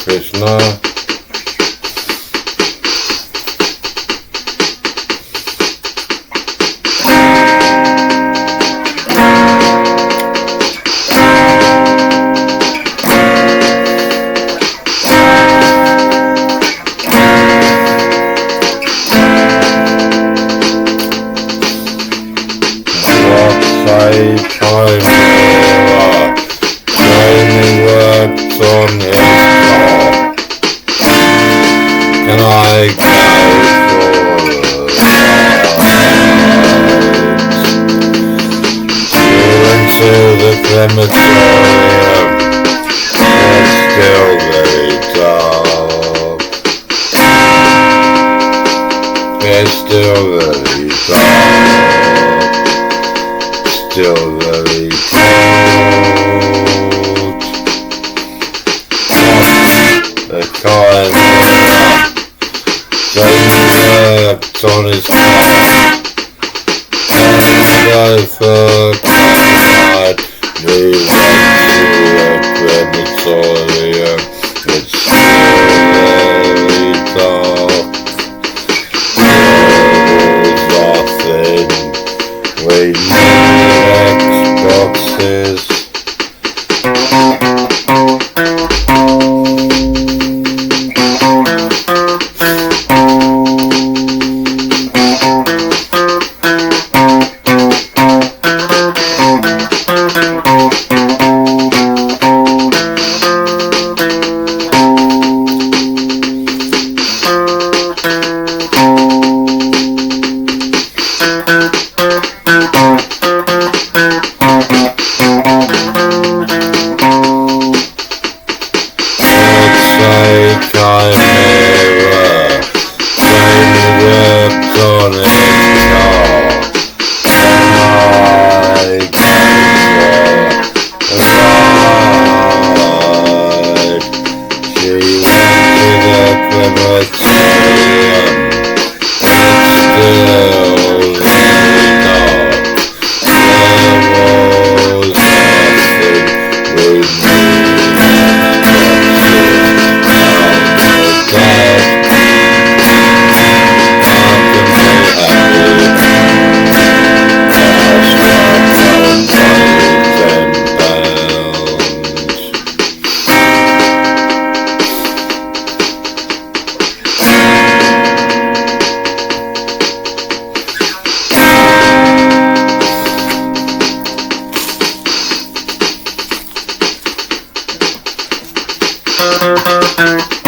Krishna. Time only worked on his car. Can I go for into the crematorium? It's still very dark. It's still very dark. Still very cold. The kind Jamie worked on his car, and I forgot we went to the crematorium. It's still very dark. Walls are thin. We need Xboxes. Thank you.